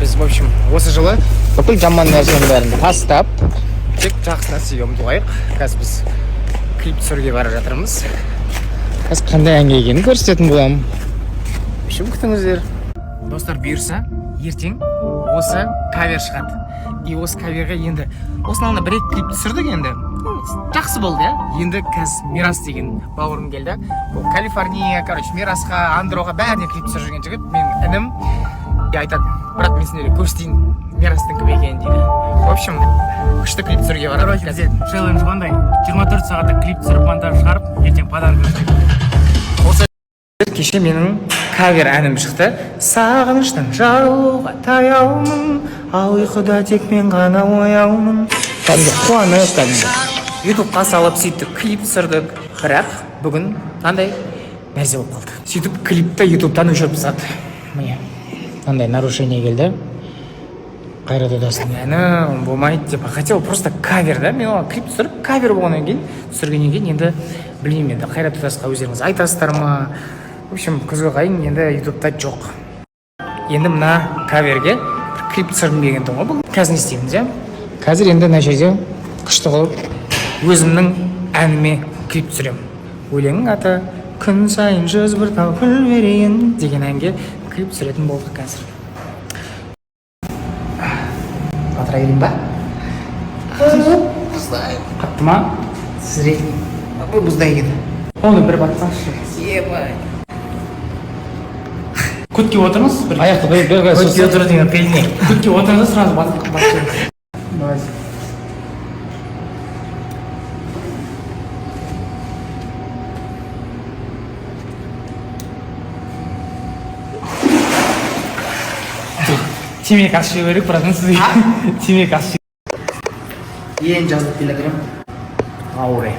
Біз, в общем, осы жылы бүкіл жаман нәрсенің бәрін тастап, тек жақсы нәрсеге ұмтылайық. Қазір біз клип түсіруге бара жатырмыз. Қазір қандай әнге екенін көрсететін боламын. Үшім күтіңіздер. Достар, бұйырса, ертең осы кавер шығады. И осы каверге енді осының алдында бір-екі клип түсірдік енді. Жақсы болды, я. Енді қазір Мирас деген бауырым келді. Ол Калифорния, Мирасқа, Андроға бәріне клип түсіріп жүрген жігіт. Менің інім айтады, брат, мен сендерге көрсетейін Мирастың кім екенін дейді. В общем, күшті клип түсіруге барады. Бізде челлендж қандай? 24 сағатта клип түсіріп монтаж шығарып, ертең подарок берсек. Осы кеше менің кавер әнім шықты. Сағыныштан жарылуға таяумын, ал ұйқыда тек мен ғана ояумын. Кәдімгі қуанып, кәдімгі ютубқа салып сөйтіп клип түсірдік. Бірақ бүгін қандай нәрсе болып қалды. Сөйтіп клипті ютубтан өшіріп тастады. Міне қандай нарушение келді. Қайрат Одастың әні болмайды деп. Хотя просто кавер, да? Мен оған клип түсіріп, кавер болғаннан кейін, түсіргеннен кейін енді білмеймін енді Қайрат Одасқа өздеріңіз айтасыздар ма? В общем, күзгі қайын енді ютубта жоқ. Енді мына каверге бір клип түсіргім келген тұғын ғой. Бұл қазір не істейміз, иә? Қазір енді мына жерде күшті қылып өзімнің әніме клип түсіремін. Өлеңнің аты күн сайын 101 тал гүл берейін деген әнге клип түсіретін болдық қазір. Батыра келейін ба? Бұздай. Қатты ма? Сізірейін. Бұл бұздай еді. Оны бір батсаңшы. Ебай. Көтке отырыңыз. Аяқты бір көтке отыру деген пельне. Көтке отырыңыз, сразу батсаңыз. Давай. Темек ашы берік, братан сізге. Темек ашы. Ең жаздық телеграм. Ауре.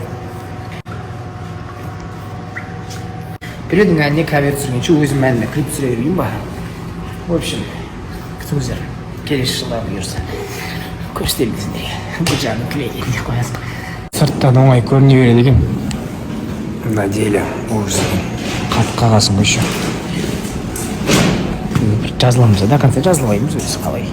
Біреудің әніне кавер түсіргенше өзім әніне клип түсіре берейін ба? В общем, күтіңіздер. Келесі жылда бұйырса. Көрсетемін сендерге. Бұл жағын клейген деп қоясың. Сырттан оңай көріне береді екен. На деле ужас екен. Қатып қағасың еще. Жазыламыз, до конца жазылмаймыз өзі қалай.